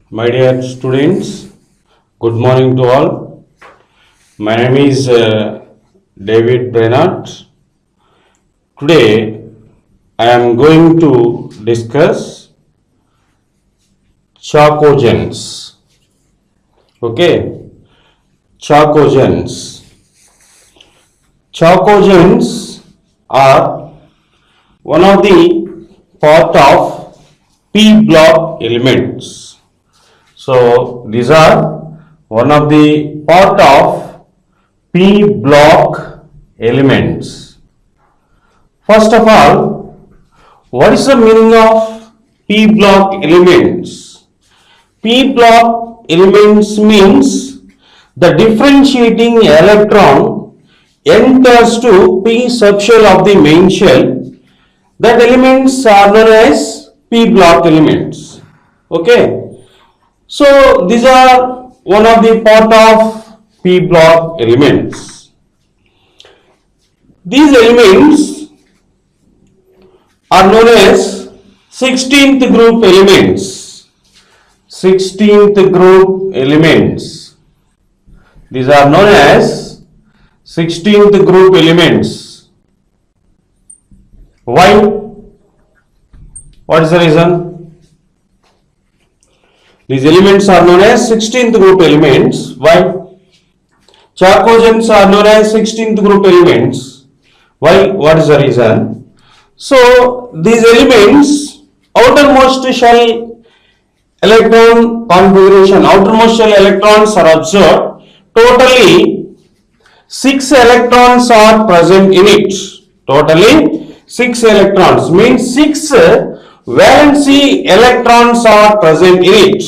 My dear students, good morning to all. My name is David Brenard. Today I am going to discuss Chalcogens. Okay, Chalcogens. Chalcogens are one of the part of P block elements. So these are one of the part of P block elements. First of all, what is the meaning of P block elements? P block elements means the differentiating electron enters to P subshell of the main shell. That elements are known as P block elements. Okay. So these are one of the part of P block elements. These elements are known as 16th group elements. 16th group elements. These are known as 16th group elements. Why? What is the reason? These elements are known as 16th group elements. Why? Chalcogens are known as 16th group elements. Why? What is the reason? So, these elements, outermost shell electron configuration, outermost shell electrons are observed. Totally 6 electrons are present in it. Totally 6 electrons means 6 valency electrons are present in it.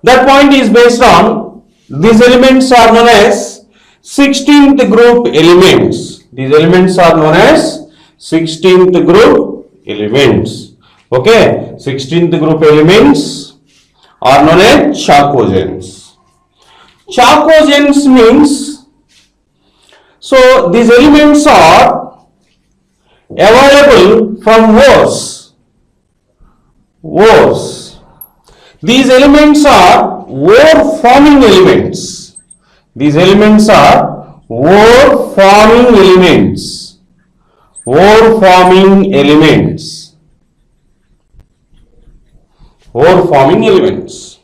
That point is based on these elements are known as 16th group elements. These elements are known as 16th group elements. Okay, 16th group elements are known as Chalcogens. Chalcogens means, so these elements are available from ores. These elements are ore forming elements. These elements are ore forming elements. Ore forming elements. Ore forming elements.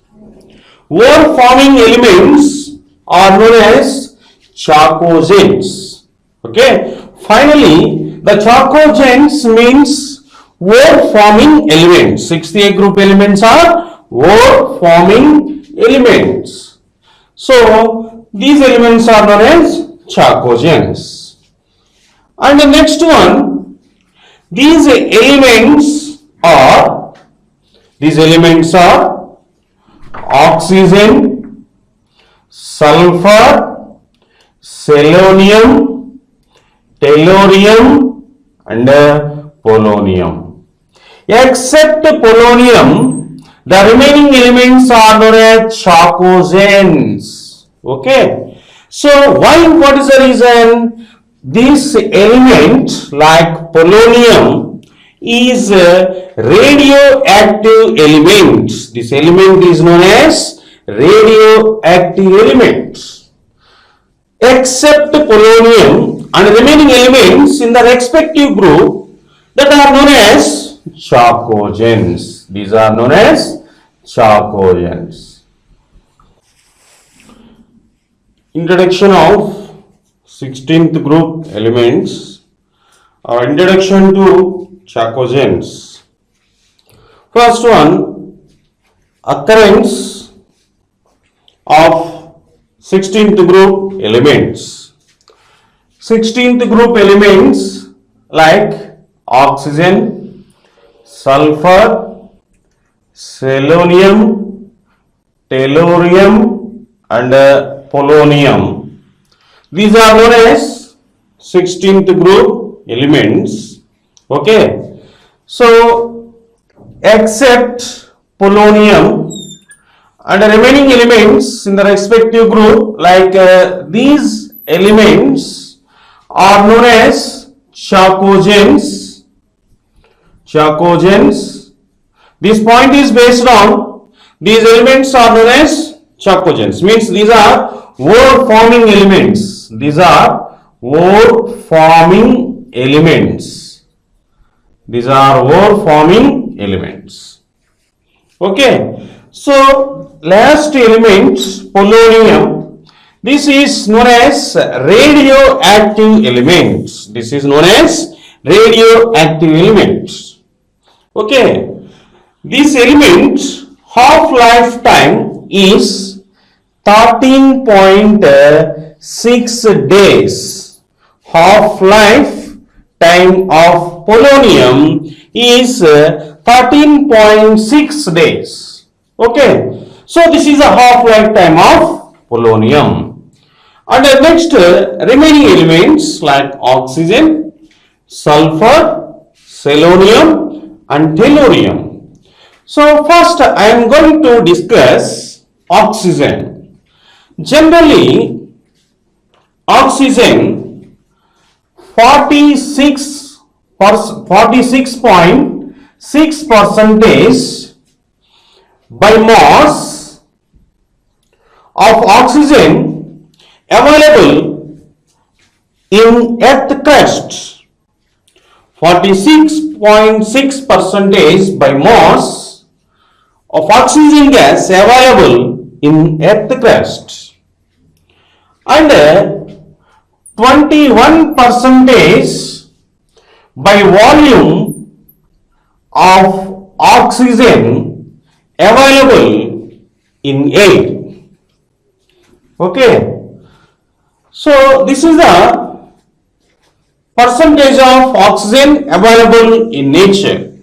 Ore forming elements are known as Chalcogens. Okay. Finally, the Chalcogens means ore forming elements. 68 group elements are ore forming elements. So these elements are known as Chalcogens. And the next one, these elements are oxygen, sulfur, selenium, tellurium and polonium. Except polonium, the remaining elements are known as Chalcogens. Okay. So what is the reason? This element like polonium is a radioactive element. This element is known as radioactive element. Except polonium and remaining elements in the respective group that are known as Chalcogens. These are known as Chalcogens. Introduction of 16th group elements or introduction to Chalcogens. First one, occurrence of 16th group elements. 16th group elements like oxygen, sulfur, selenium, tellurium and polonium. These are known as 16th group elements. Okay. So except polonium and the remaining elements in the respective group like these elements are known as Chalcogens. Chalcogens. This point is based on These elements are known as chalcogens. Means these are ore forming elements. These are ore forming elements. These are ore forming elements. Okay. So last element, polonium. This is known as radioactive elements. This is known as radioactive elements. Okay. This element half-life time is 13.6 days. Half-life time of polonium is 13.6 days. Okay. So this is a half-life time of polonium. And the next remaining elements like oxygen, sulfur, selenium and tellurium. So first I am going to discuss oxygen. Generally oxygen 46.6 percentage by mass of oxygen available in earth crust. 46.6 percentage by mass of oxygen gas available in earth crust, and 21 percentage by volume of oxygen available in air. Okay. So this is the percentage of oxygen available in nature.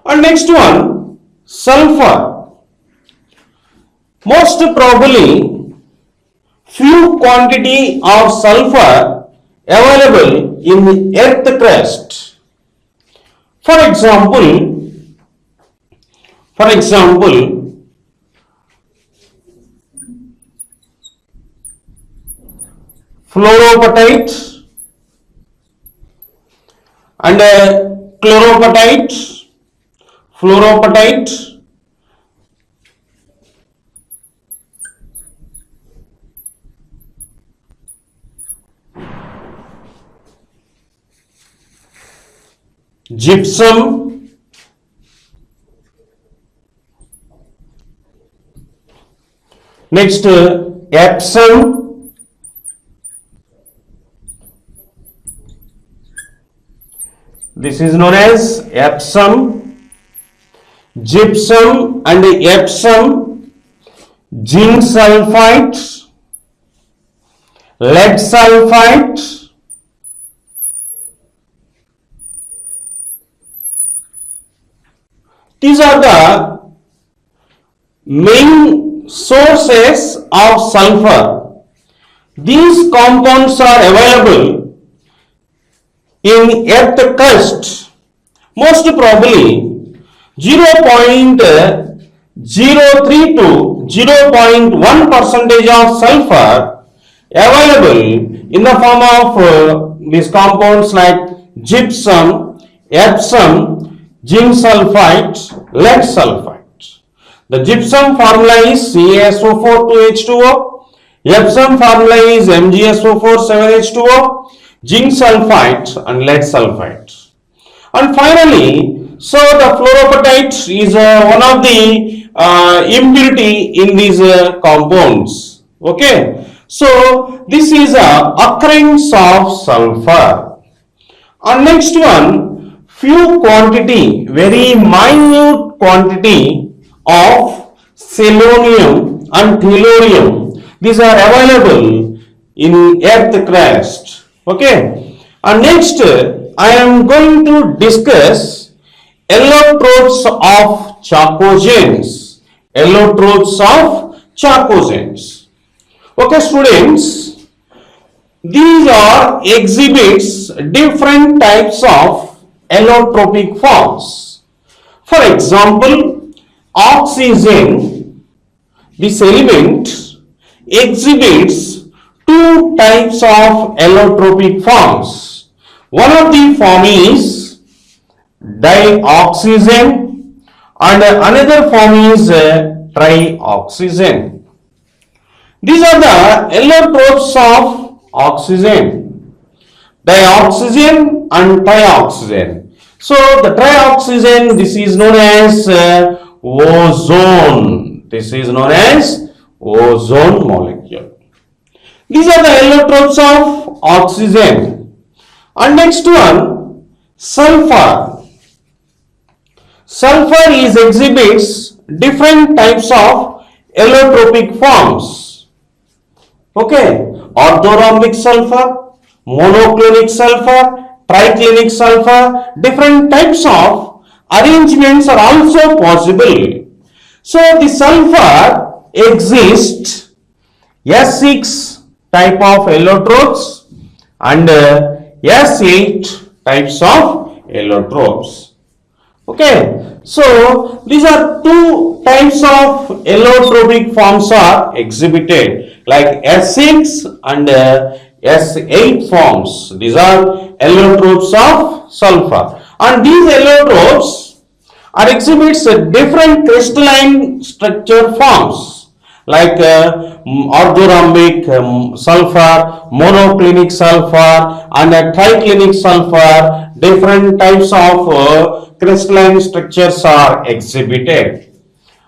And next one, sulfur. Most probably few quantity of sulfur available in earth crust. For example, fluorapatite and fluoropatite, gypsum, next Epsom, this is known as Epsom, gypsum and Epsom, zinc sulfide, lead sulfide, these are the main sources of sulfur. These compounds are available in earth crust. Most probably 0.03 to 0.1 percentage of sulfur available in the form of these compounds like gypsum, Epsom, zinc sulfide, lead sulfide. The gypsum formula is CaSO4 Epsom formula is MgSO4 7H2O, zinc sulfide and lead sulfide. And finally, so the fluoropatite is one of the impurity in these compounds. Okay, so this is a occurrence of sulfur. And next one, few quantity, very minute quantity of selenium and tellurium. These are available in earth crust. Okay, and next I am going to discuss electrodes of chalcogens. Electrodes of chalcogens. Okay, students, these are exhibits different types of allotropic forms. For example, oxygen, this element exhibits two types of allotropic forms. One of the form is dioxygen and another form is trioxygen. These are the allotropes of oxygen, dioxygen and trioxygen. So the trioxygen, this is known as ozone. This is known as ozone molecule. These are the allotropes of oxygen. And next one, sulfur. Sulfur is exhibits different types of allotropic forms. Okay, orthorhombic sulfur, monoclinic sulfur, triclinic sulfur, different types of arrangements are also possible. So the sulfur exists S6 type of allotropes and S8 types of allotropes. Okay, so these are two types of allotropic forms are exhibited, like S6 and S8 forms. These are allotropes of sulfur, and these allotropes are exhibits different crystalline structure forms, like orthorhombic sulfur, monoclinic sulfur, and triclinic sulfur. Different types of crystalline structures are exhibited.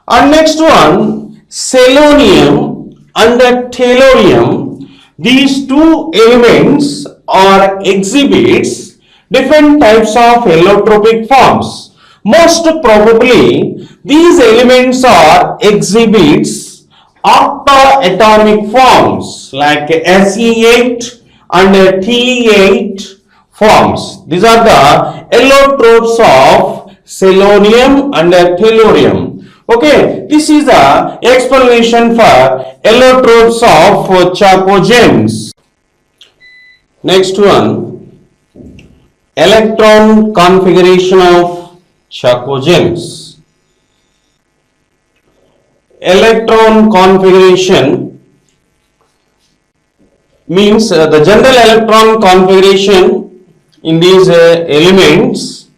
And next one, selenium and tellurium. These two elements are exhibits different types of allotropic forms. Most probably, these elements are exhibits octaatomic forms like Se8 and Te8 forms. These are the allotropes of selenium and tellurium. Okay, this is the explanation for allotropes of chalcogens. Next one, electron configuration of chalcogens. Electron configuration means the general electron configuration in these elements,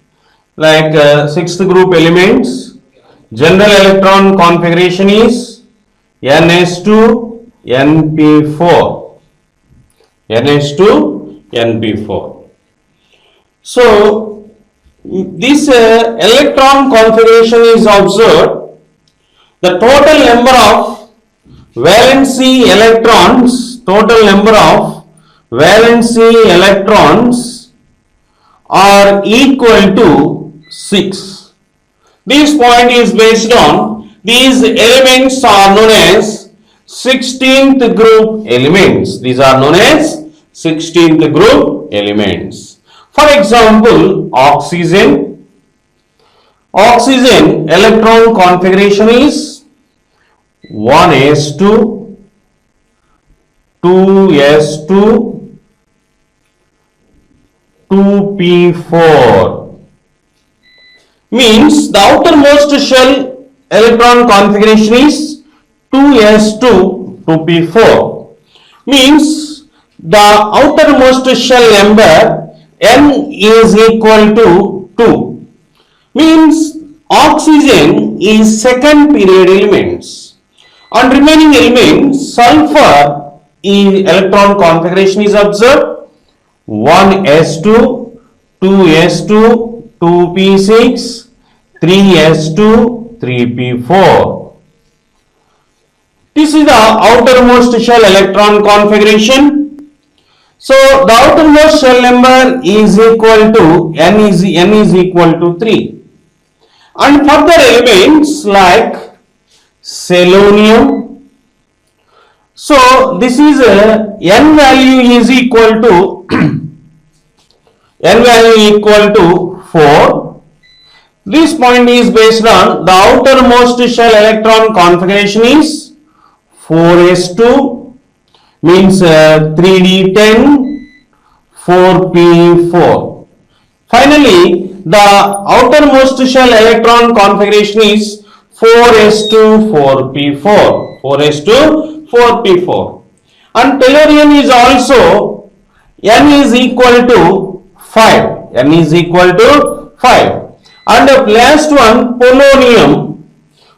like sixth group elements, general electron configuration is NS2 NP4. NS2 NP4. So this electron configuration is observed. The total number of valency electrons, are equal to 6. This point is based on these elements are known as 16th group elements. These are known as 16th group elements. For example, oxygen. Oxygen electron configuration is 1s2, 2s2, 2p4. Means the outermost shell electron configuration is 2s2, 2p4. Means the outermost shell number n is equal to 2. Means oxygen is second period elements, and remaining elements sulfur electron configuration is observed 1s2, 2s2, 2p6, 3s2, 3p4. This is the outermost shell electron configuration. So the outermost shell number is equal to n is equal to 3. And further elements like selenium. So this is n value is equal to n value equal to 4. This point is based on the outermost shell electron configuration is 4s2, means 3d10, 4p4. Finally, the outermost shell electron configuration is 4s2, 4p4. 4s2, 4p4. And tellurium is also n is equal to 5. n is equal to 5. And the last one, polonium.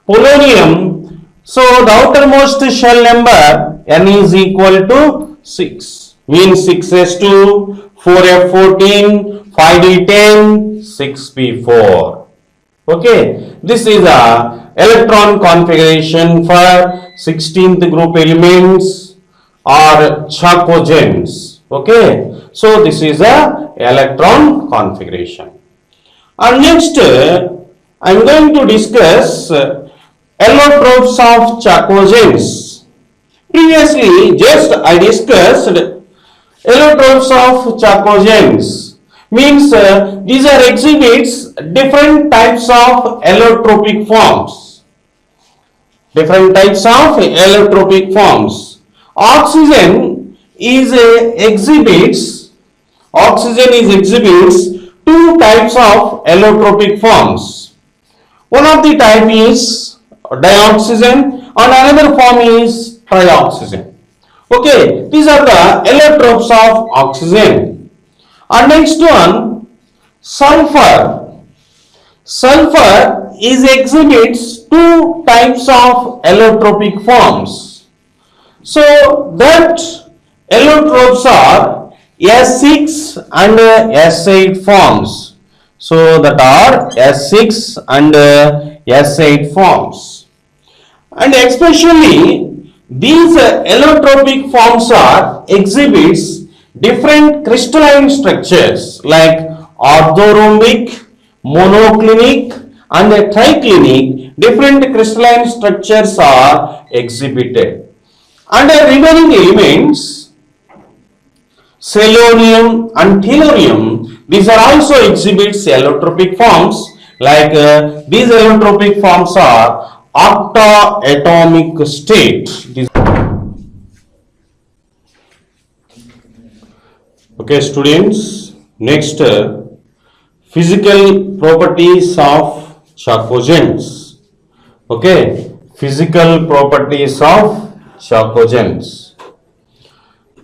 Polonium, so the outermost shell number n is equal to 6. Means 6s2, 4f14, 5d10, 6p4. Okay, this is a electron configuration for 16th group elements or Chalcogens. Okay, so this is a electron configuration. And next, I am going to discuss allotropes of Chalcogens. Previously, just I discussed allotropes of Chalcogens. Means these are exhibits different types of allotropic forms. Different types of allotropic forms. Oxygen is exhibits two types of allotropic forms. One of the type is dioxygen and another form is trioxygen. Okay, these are the allotropes of oxygen. And next one, sulfur. Sulfur is exhibits two types of allotropic forms. So that allotropes are S6 and S8 forms. So that are S6 and S8 forms. And especially these allotropic forms are exhibits different crystalline structures like orthorhombic, monoclinic and triclinic. Different crystalline structures are exhibited. And the remaining elements, selenium and tellurium, these are also exhibits allotropic forms. Like these allotropic forms are octaatomic state. Okay, students, next physical properties of Chalcogens. Okay, physical properties of Chalcogens.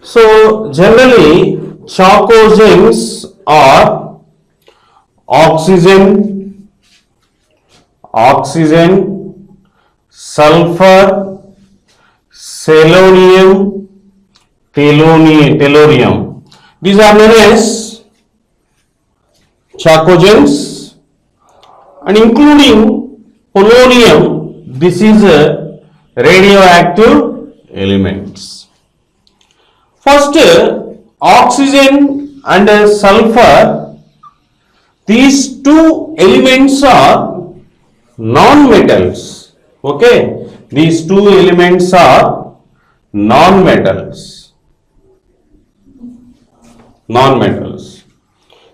So generally Chalcogens are oxygen, sulfur, selenium, tellurium. These are known as Chalcogens, and including polonium, this is a radioactive elements. First, oxygen and sulfur, these two elements are non-metals. Okay, these two elements are non-metals.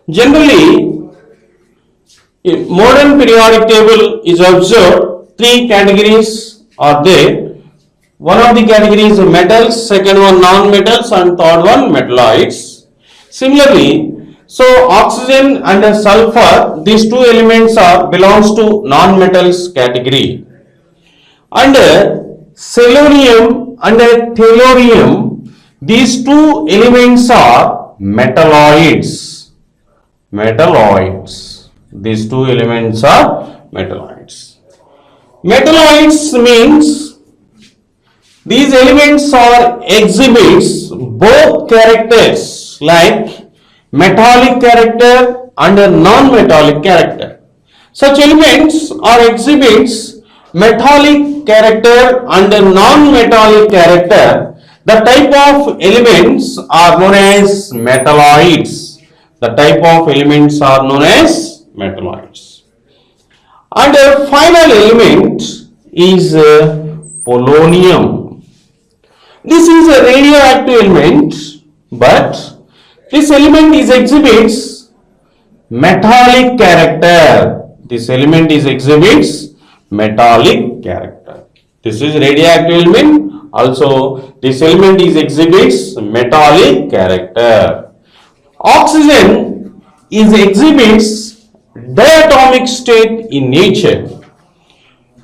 Generally, in modern periodic table is observed three categories are there. One of the categories is metals, second one non-metals, and third one metalloids. Similarly, so oxygen and sulfur, these two elements are belongs to non-metals category. And selenium and tellurium, these two elements are metalloids. These two elements are metalloids. Metalloids means these elements are exhibits both characters like metallic character and non-metallic character. Such elements are exhibits metallic character and non-metallic character. The type of elements are known as metalloids. The type of elements are known as metalloids. And the final element is polonium. This is a radioactive element, but this element is exhibits metallic character. This element is exhibits metallic character. This is radioactive element. Also, this element is exhibits metallic character. Oxygen is exhibits diatomic state in nature.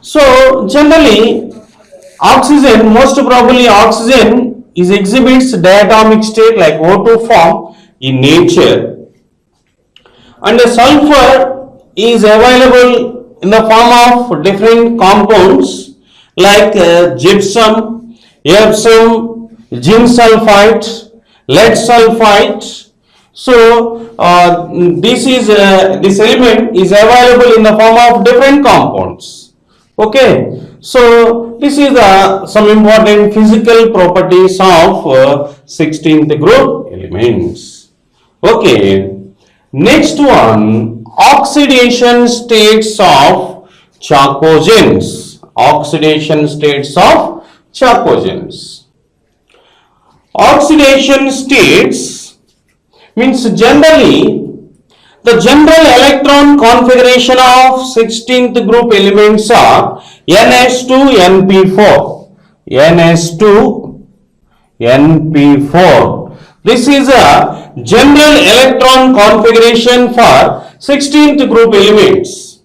So, generally, oxygen, most probably oxygen is exhibits diatomic state like O2 form in nature. And the sulfur is available in the form of different compounds like gypsum, epsom, zinc sulfide, lead sulfide. So this element is available in the form of different compounds. Okay, so this is some important physical properties of 16th group elements. Okay, next one, oxidation states of chalcogens. Oxidation states of chalcogens. Oxidation states means generally the general electron configuration of 16th group elements are ns2np4. ns2 np4. This is a general electron configuration for 16th group elements.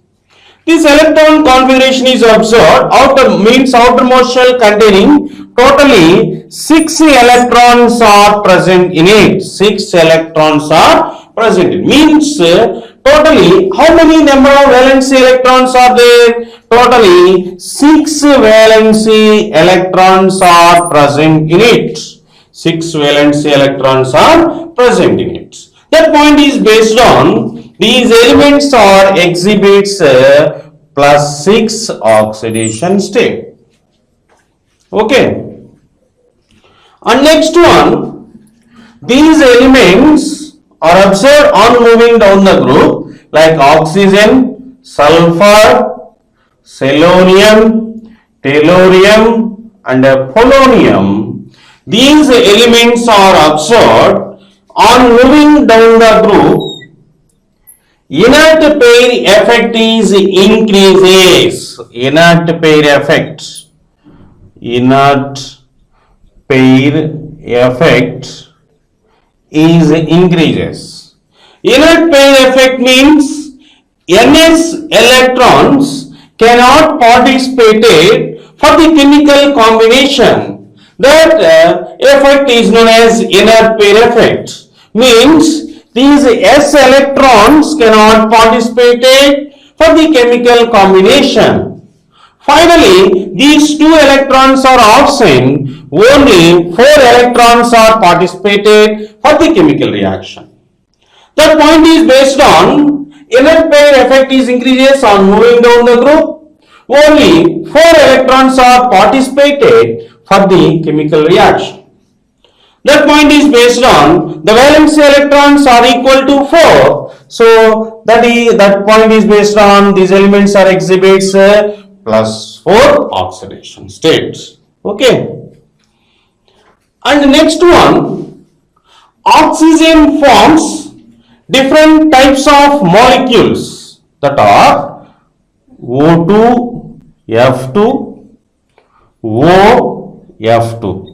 This electron configuration is observed outermost shell containing totally 6 electrons are present in it. 6 electrons are present. It means totally how many number of valency electrons are there? Totally 6 valency electrons are present in it. 6 valency electrons are present in it. That point is based on these elements are exhibits plus 6 oxidation state. Okay. And next one, these elements are observed on moving down the group like oxygen, sulfur, selenium, tellurium and polonium. These elements are observed on moving down the group. Inert pair effect is increases. Inert pair effect. Inert pair effect is increases. Inert pair effect means Ns electrons cannot participate for the chemical combination. That effect is known as inert pair effect. Means these S electrons cannot participate for the chemical combination. Finally, these 2 electrons are absent. Only 4 electrons are participated for the chemical reaction. That point is based on inert pair effect is increases on moving down the group. Only 4 electrons are participated for the chemical reaction. That point is based on the valency electrons are equal to 4. So that point is based on these elements are exhibits plus 4 oxidation states. Okay. And the next one, oxygen forms different types of molecules that are O2, F2, OF2.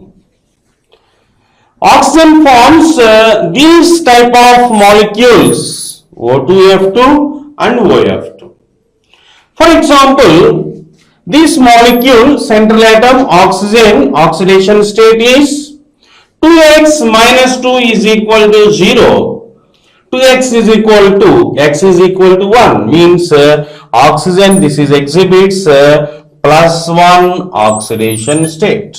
Oxygen forms these type of molecules O2F2 and OF2. For example, this molecule central atom oxygen oxidation state is 2x minus 2 is equal to 0. 2x is equal to x is equal to 1 means oxygen this is exhibits plus 1 oxidation state.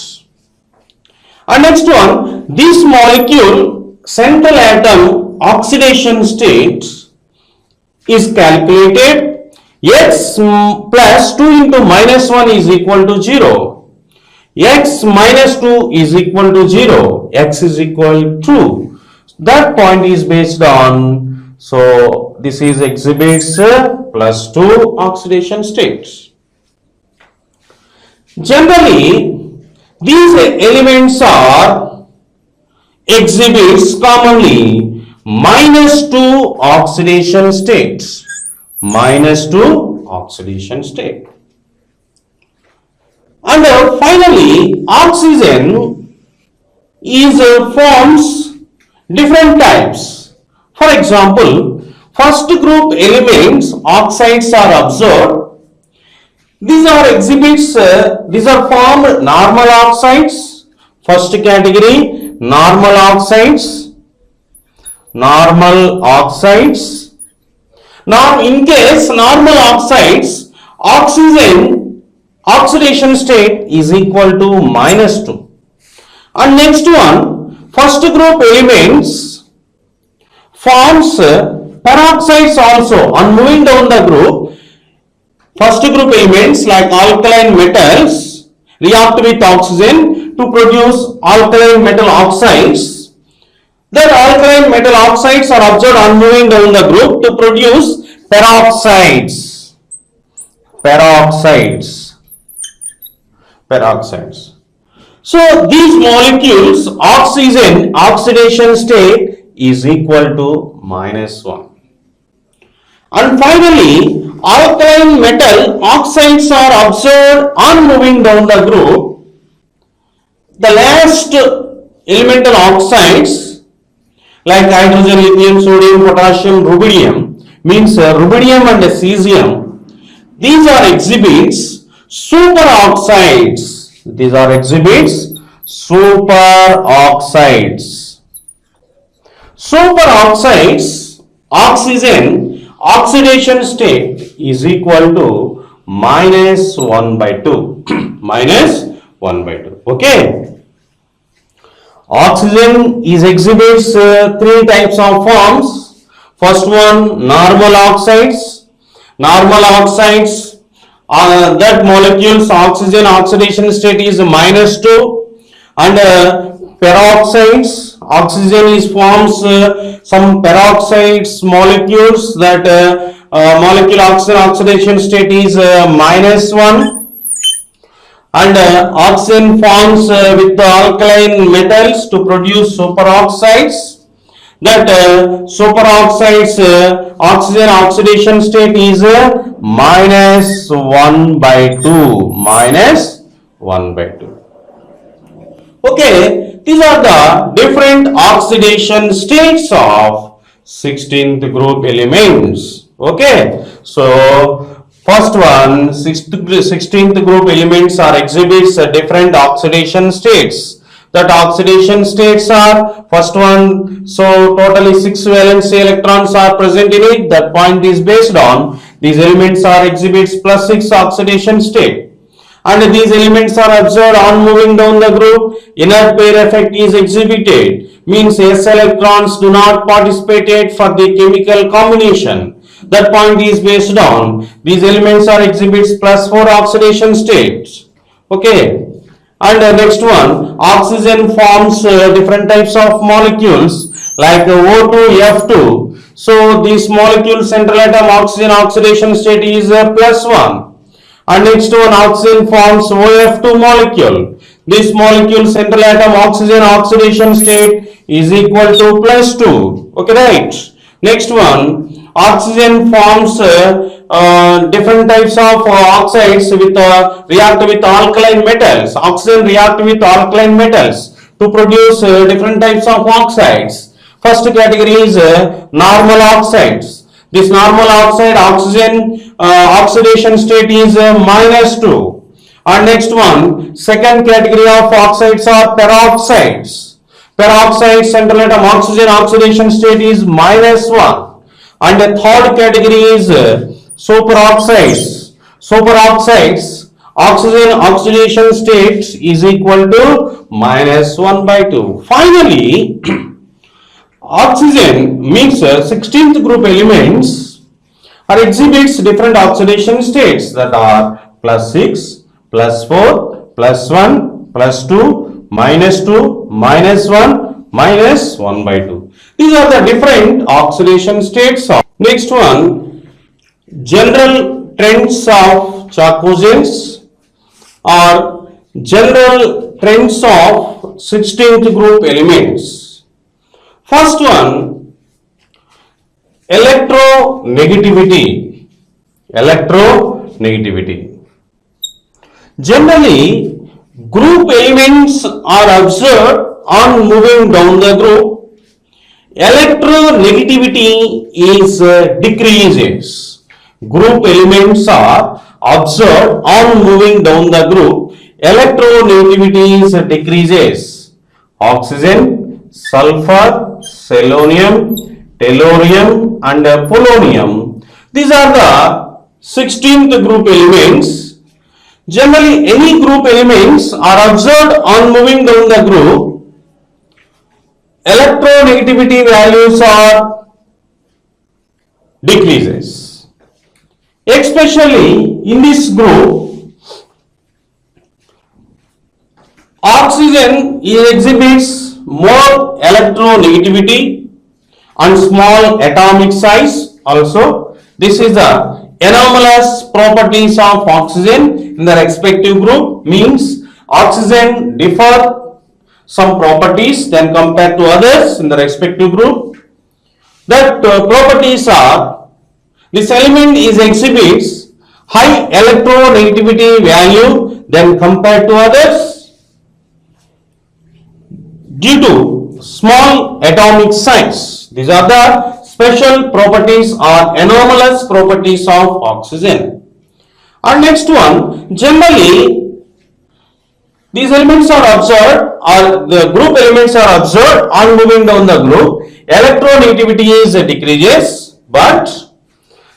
And next one, this molecule central atom oxidation state is calculated. X plus 2 into minus 1 is equal to 0. X minus 2 is equal to 0. X is equal to 2. That point is based on, so this is exhibits plus 2 oxidation states. Generally, these elements are exhibits commonly minus 2 oxidation states. Minus 2 oxidation state. And finally, oxygen is forms different types. For example, first group elements oxides are observed. These are exhibits, these are formed normal oxides. First category, normal oxides. Normal oxides. Now in case normal oxides, oxygen oxidation state is equal to -2. And next one, first group elements forms peroxides also. On moving down the group, first group elements like alkaline metals react with oxygen to produce alkaline metal oxides. That alkaline metal oxides are observed on moving down the group to produce peroxides. So these molecules oxygen oxidation state is equal to -1. And finally, alkaline metal oxides are observed on moving down the group. The last elemental oxides like hydrogen, lithium, sodium, potassium, rubidium means rubidium and cesium. These are exhibits superoxides. These are exhibits superoxides. Superoxides oxygen oxidation state is equal to -1/2. -1/2. Okay. Oxygen is exhibits three types of forms. First one, normal oxides. Normal oxides, that molecules oxygen oxidation state is -2. And peroxides, oxygen is forms some peroxides molecules, that molecule oxygen oxidation state is -1. And oxygen forms with the alkaline metals to produce superoxides. That superoxides oxygen oxidation state is -1/2. Okay, these are the different oxidation states of 16th group elements. Okay, so first one, 16th group elements are exhibits different oxidation states. That oxidation states are, first one, so totally 6 valency electrons are present in it. That point is based on these elements are exhibits +6 oxidation state. And these elements are observed on moving down the group. Inert pair effect is exhibited, means s electrons do not participate for the chemical combination. That point is based on these elements are exhibits +4 oxidation states. Okay. And next one, oxygen forms different types of molecules like O2F2. So this molecule central atom oxygen oxidation state is +1. And next one, oxygen forms OF2 molecule. This molecule central atom oxygen oxidation state is equal to +2. Okay, right? Next one, oxygen forms different types of oxides with react with alkaline metals. Oxygen react with alkaline metals to produce different types of oxides. First category is normal oxides. This normal oxide oxygen oxidation state is -2. And next one, second category of oxides are peroxides. Peroxides central atom oxygen oxidation state is -1. And the third category is superoxides. Superoxides oxygen oxidation state is equal to -1/2. Finally, oxygen means 16th group elements are exhibits different oxidation states, that are +6, +4, +1, +2, -2, -1, -1/2. These are the different oxidation states. Next one, general trends of Chalcogens or general trends of 16th group elements. First one, electronegativity. Generally, group elements are observed on moving down the group. Electronegativity is decreases. Group elements are observed on moving down the group. Electronegativity is decreases. Oxygen, sulfur, selenium, tellurium and polonium. These are the 16th group elements. Generally, any group elements are observed on moving down the group. Electronegativity values are decreases. Especially in this group, oxygen exhibits more electronegativity and small atomic size also. This is the anomalous properties of oxygen in the respective group, means oxygen differ some properties than compared to others in the respective group. That properties are, this element is exhibits high electronegativity value than compared to others due to small atomic size. These are the special properties or anomalous properties of oxygen. And next one, generally these elements are observed, or the group elements are observed on moving down the group. Electronegativity is decreases, but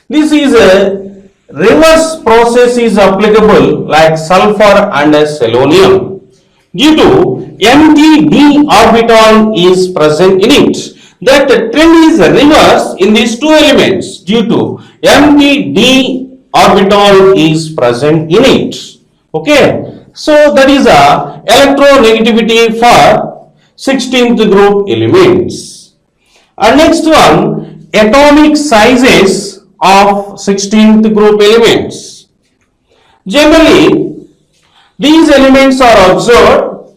this is a reverse process is applicable like sulfur and selenium due to empty d orbital is present in it. That trend is reverse in these two elements due to empty d orbital is present in it. Okay, so that is a electronegativity for 16th group elements. And next one, atomic sizes of 16th group elements. Generally, these elements are observed,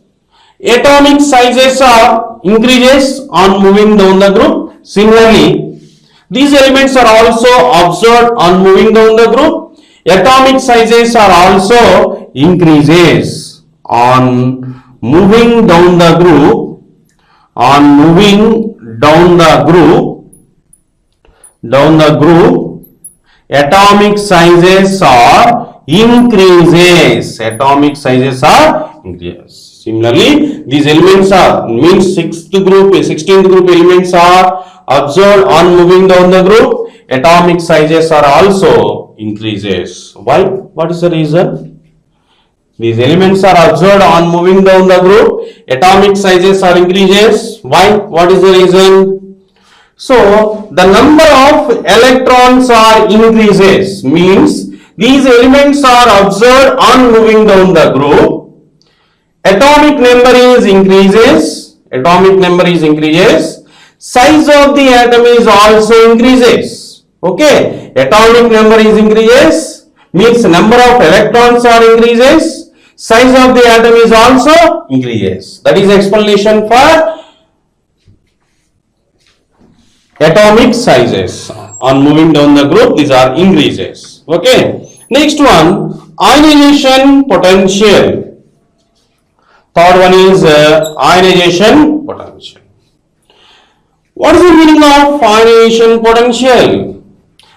atomic sizes are increases on moving down the group. Similarly, these elements are also observed on moving down the group. Atomic sizes are also increases on moving down the group. On moving down the group, atomic sizes are increases. Atomic sizes are increases. Similarly, these elements are, means 16th group elements are observed on moving down the group. Atomic sizes are also increases. Why? What is the reason? These elements are observed on moving down the group. Atomic sizes are increases. Why? What is the reason? So, the number of electrons are increases, means these elements are observed on moving down the group. Atomic number is increases. Atomic number is increases. Size of the atom is also increases. Okay. Atomic number is increases, means number of electrons are increases. Size of the atom is also increases. That is explanation for atomic sizes on moving down the group. These are increases. Okay. Next one, ionization potential. Third one is ionization potential. What is the meaning of ionization potential?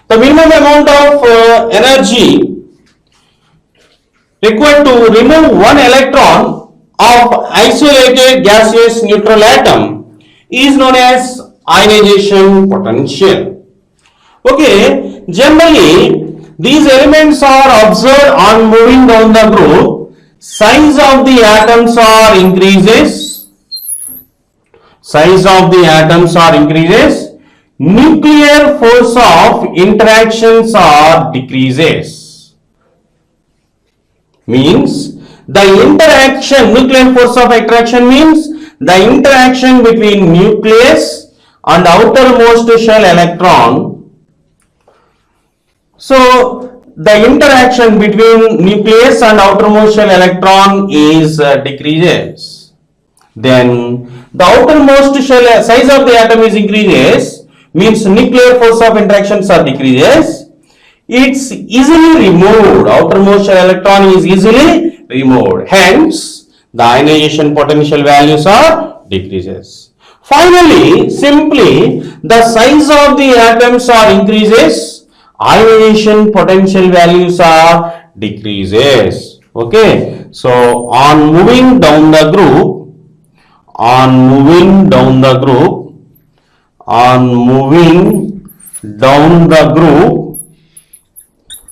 The minimum amount of energy required to remove one electron of isolated gaseous neutral atom is known as ionization potential. Okay, generally these elements are observed on moving down the group. Size of the atoms are increases. Size of the atoms are increases. Nuclear force of interactions are decreases. Means the interaction, nuclear force of attraction means the interaction between nucleus and outermost shell electron. So the interaction between nucleus and outermost shell electron is decreases. Then the outermost shell size of the atom is increases, means nuclear force of interactions are decreases. It's easily removed. Outermost shell electron is easily removed. Hence, the ionization potential values are decreases. Finally, simply the size of the atoms are increases. Ionization potential values are decreases. Okay, so on moving down the group,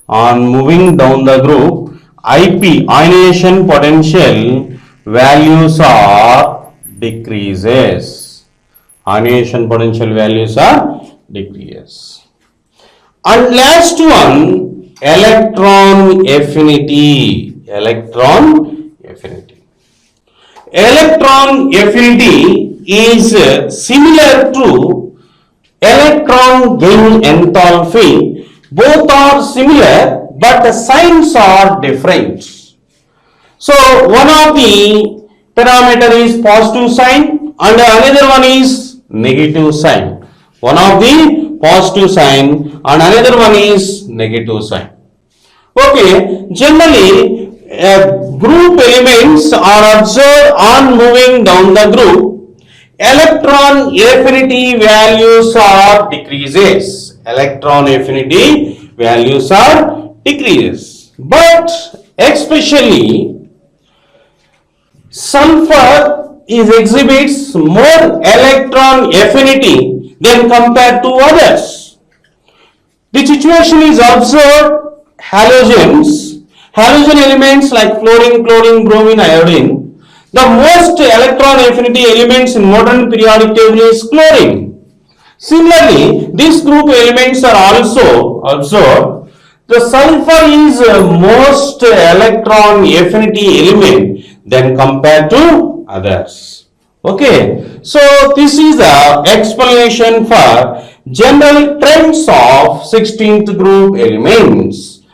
on moving down the group, IP, ionization potential values are decreases. Ionization potential values are decreases. And last one, electron affinity. Electron affinity. Electron affinity is similar to electron gain enthalpy. Both are similar, but the signs are different. So one of the parameter is positive sign and another one is negative sign. One of the positive sign and another one is negative sign. Okay, generally group elements are observed on moving down the group. Electron affinity values are decreases. Electron affinity values are decreases. But especially sulfur exhibits more electron affinity than compared to others. The situation is observed halogens, halogen elements like fluorine, chlorine, bromine, iodine. The most electron affinity elements in modern periodic table is chlorine. Similarly, these group elements are also observed. The sulfur is most electron affinity element than compared to others. Okay, so this is the explanation for general trends of 16th group elements.